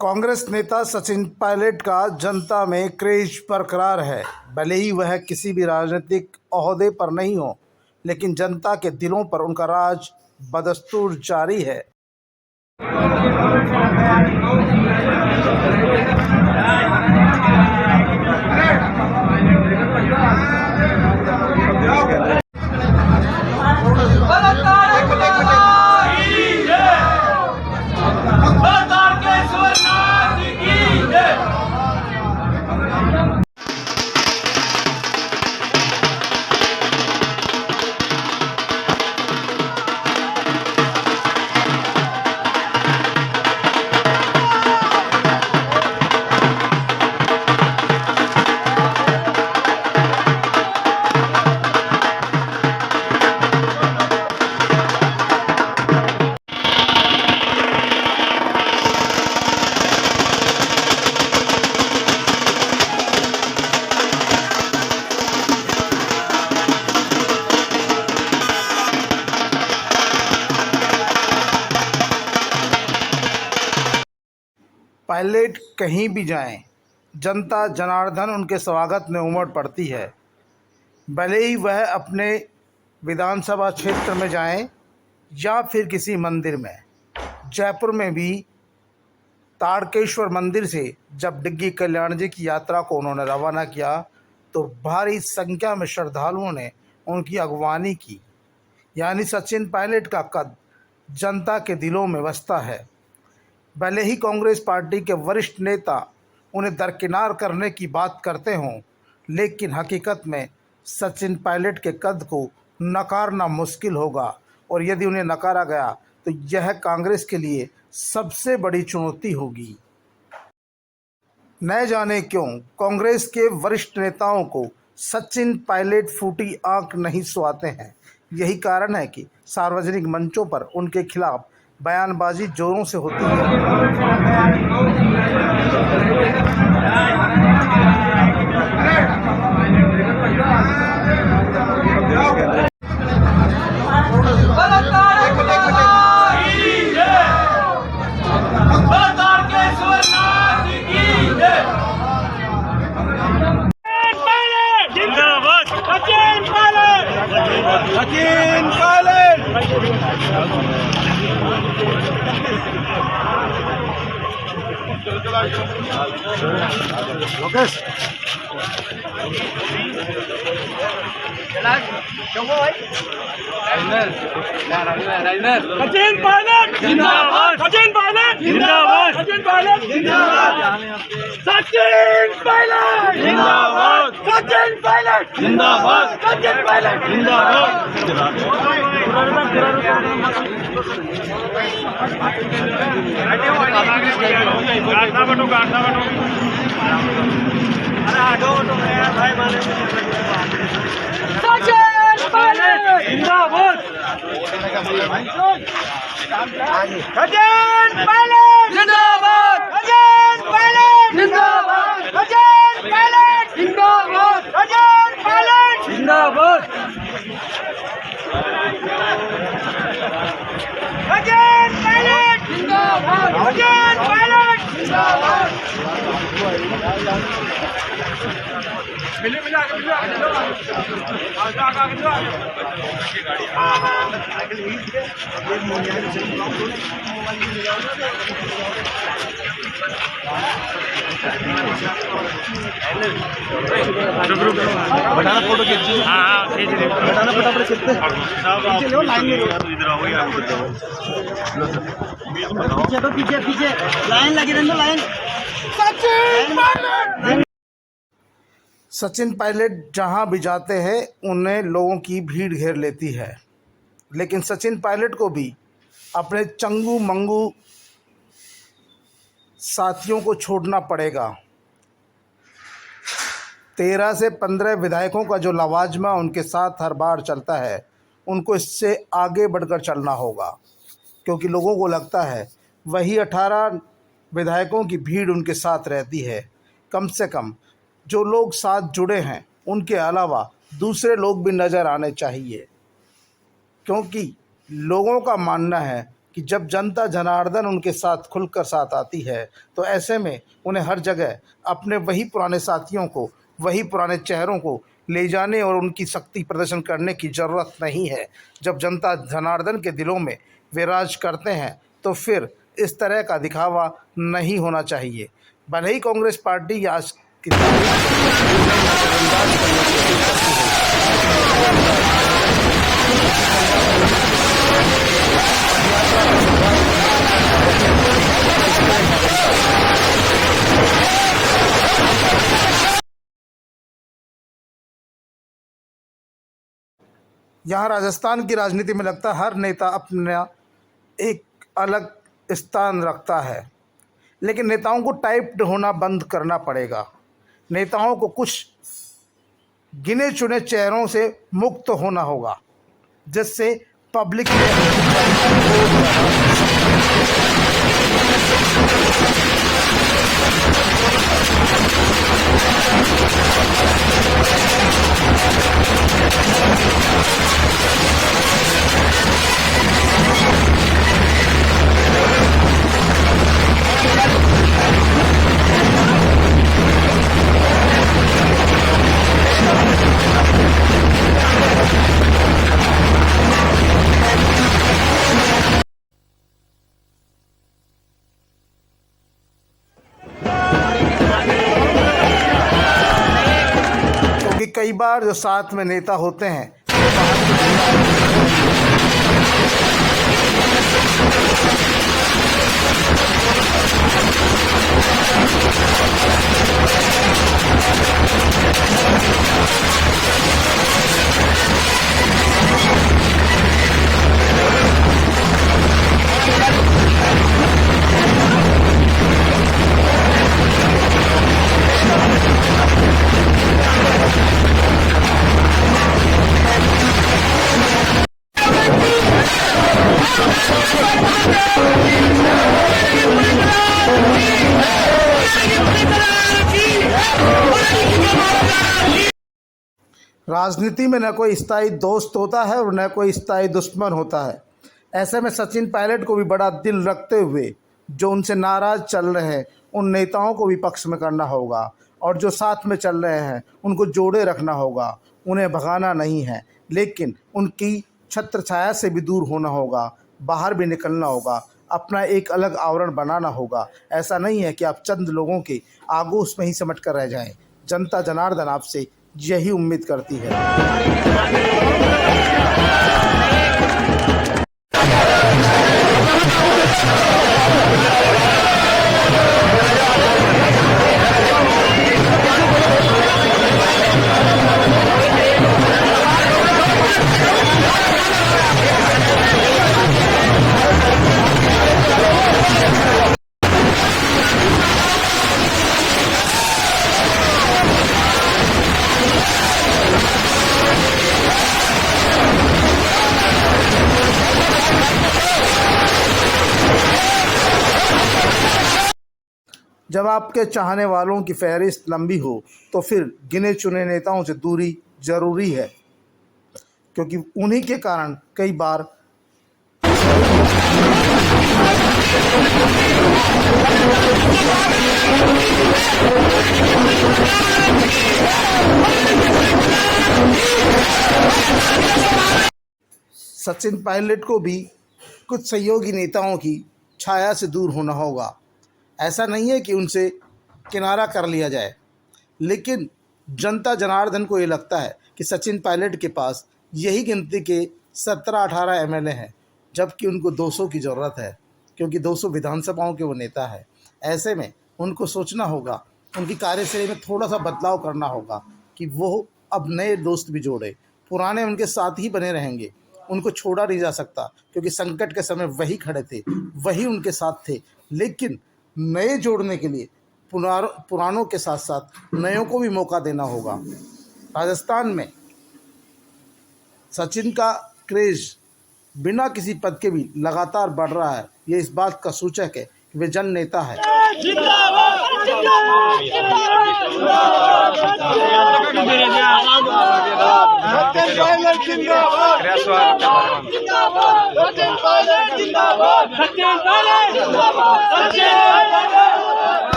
कांग्रेस नेता सचिन पायलट का जनता में क्रेज बरकरार है। भले ही वह किसी भी राजनीतिक ओहदे पर नहीं हो, लेकिन जनता के दिलों पर उनका राज बदस्तूर जारी है। पायलट कहीं भी जाएं, जनता जनार्दन उनके स्वागत में उमड़ पड़ती है। भले ही वह अपने विधानसभा क्षेत्र में जाएं या फिर किसी मंदिर में। जयपुर में भी ताड़केश्वर मंदिर से जब डिग्गी कल्याण जी की यात्रा को उन्होंने रवाना किया तो भारी संख्या में श्रद्धालुओं ने उनकी अगवानी की। यानी सचिन पायलट का कद जनता के दिलों में बसता है। भले ही कांग्रेस पार्टी के वरिष्ठ नेता उन्हें दरकिनार करने की बात करते हों, लेकिन हकीकत में सचिन पायलट के कद को नकारना मुश्किल होगा, और यदि उन्हें नकारा गया तो यह कांग्रेस के लिए सबसे बड़ी चुनौती होगी। न जाने क्यों कांग्रेस के वरिष्ठ नेताओं को सचिन पायलट फूटी आंख नहीं सुहाते हैं। यही कारण है कि सार्वजनिक मंचों पर उनके खिलाफ बयानबाजी जोरों से होती है। सचिन पायलट लोकेश सचिन पायलट जिंदाबाद, सचिन पायलट जिंदाबाद, सचिन पायलट जिंदाबाद, सचिन पायलट जिंदाबाद, सचिन पायलट जिंदाबाद, सचिन पायलट जिंदाबाद, सचिन पायलट जिंदाबाद, सचिन पायलट जिंदाबाद, सचिन पायलट जिंदाबाद, सचिन पायलट जिंदाबाद, सचिन पायलट जिंदाबाद, सचिन पायलट जिंदाबाद। मिले मिले आगे मिले आगे चलो आगे आगे आगे चलो साइकिल ही है ये मोनिया से बताना फोटो खींच हां खींच ले बताना फटाफट खींचते सब चलो लाइन में इधर आओ यार पीछे तो पीछे पीछे लाइन लगी रहने दो लाइन। सचिन पायलट जहां भी जाते हैं उन्हें लोगों की भीड़ घेर लेती है, लेकिन सचिन पायलट को भी अपने चंगू मंगू साथियों को छोड़ना पड़ेगा। 13 से 15 विधायकों का जो लवाजमा उनके साथ हर बार चलता है, उनको इससे आगे बढ़कर चलना होगा, क्योंकि लोगों को लगता है वही 18 विधायकों की भीड़ उनके साथ रहती है। कम से कम जो लोग साथ जुड़े हैं उनके अलावा दूसरे लोग भी नज़र आने चाहिए, क्योंकि लोगों का मानना है कि जब जनता जनार्दन उनके साथ खुलकर साथ आती है तो ऐसे में उन्हें हर जगह अपने वही पुराने साथियों को, वही पुराने चेहरों को ले जाने और उनकी शक्ति प्रदर्शन करने की ज़रूरत नहीं है। जब जनता जनार्दन के दिलों में वे राज करते हैं तो फिर इस तरह का दिखावा नहीं होना चाहिए। भले ही कांग्रेस पार्टी आज की तारीख में नजरअंदाज करने की कोशिश करती है, यहाँ राजस्थान की राजनीति में लगता है हर नेता अपना एक अलग स्थान रखता है, लेकिन नेताओं को टाइप्ड होना बंद करना पड़ेगा। नेताओं को कुछ गिने चुने चेहरों से मुक्त होना होगा, जिससे पब्लिक क्योंकि कई बार जो साथ में नेता होते हैं वो बाहर की राजनीति में न कोई स्थायी दोस्त होता है और न कोई स्थायी दुश्मन होता है। ऐसे में सचिन पायलट को भी बड़ा दिल रखते हुए जो उनसे नाराज़ चल रहे हैं उन नेताओं को भी पक्ष में करना होगा, और जो साथ में चल रहे हैं उनको जोड़े रखना होगा। उन्हें भगाना नहीं है, लेकिन उनकी छत्र छाया से भी दूर होना होगा, बाहर भी निकलना होगा, अपना एक अलग आवरण बनाना होगा। ऐसा नहीं है कि आप चंद लोगों के आगोश में ही सिमट कर रह जाएं। जनता जनार्दन आपसे यही उम्मीद करती है। जब आपके चाहने वालों की फहरिस्त लंबी हो तो फिर गिने चुने नेताओं से दूरी ज़रूरी है, क्योंकि उन्हीं के कारण कई बार सचिन पायलट को भी कुछ सहयोगी नेताओं की छाया से दूर होना होगा। ऐसा नहीं है कि उनसे किनारा कर लिया जाए, लेकिन जनता जनार्दन को ये लगता है कि सचिन पायलट के पास यही गिनती के 17-18 एमएलए हैं, जबकि उनको 200 की ज़रूरत है, क्योंकि 200 विधानसभाओं के वो नेता है। ऐसे में उनको सोचना होगा, उनकी कार्यशैली में थोड़ा सा बदलाव करना होगा कि वो अब नए दोस्त भी जोड़े। पुराने उनके साथ ही बने रहेंगे, उनको छोड़ा नहीं जा सकता, क्योंकि संकट के समय वही खड़े थे, वही उनके साथ थे। लेकिन नए जोड़ने के लिए पुरानों के साथ साथ नयों को भी मौका देना होगा। राजस्थान में सचिन का क्रेज़ बिना किसी पद के भी लगातार बढ़ रहा है। ये इस बात का सूचक है कि वे जन नेता है।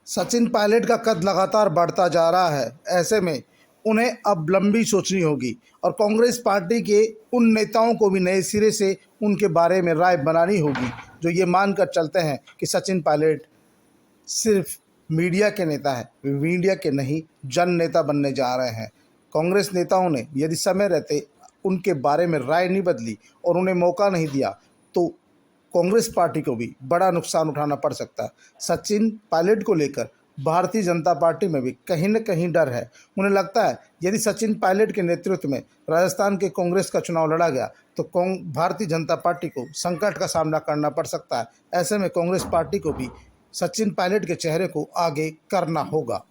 सचिन पायलट का कद लगातार बढ़ता जा रहा है। ऐसे में उन्हें अब लंबी सोचनी होगी और कांग्रेस पार्टी के उन नेताओं को भी नए सिरे से उनके बारे में राय बनानी होगी जो ये मानकर चलते हैं कि सचिन पायलट सिर्फ मीडिया के नेता है, मीडिया के नहीं जन नेता बनने जा रहे हैं। कांग्रेस नेताओं ने यदि समय रहते उनके बारे में राय नहीं बदली और उन्हें मौका नहीं दिया तो कांग्रेस पार्टी को भी बड़ा नुकसान उठाना पड़ सकता है। सचिन पायलट को लेकर भारतीय जनता पार्टी में भी कहीं न कहीं डर है। उन्हें लगता है यदि सचिन पायलट के नेतृत्व में राजस्थान के कांग्रेस का चुनाव लड़ा गया तो भारतीय जनता पार्टी को संकट का सामना करना पड़ सकता है। ऐसे में कांग्रेस पार्टी को भी सचिन पायलट के चेहरे को आगे करना होगा।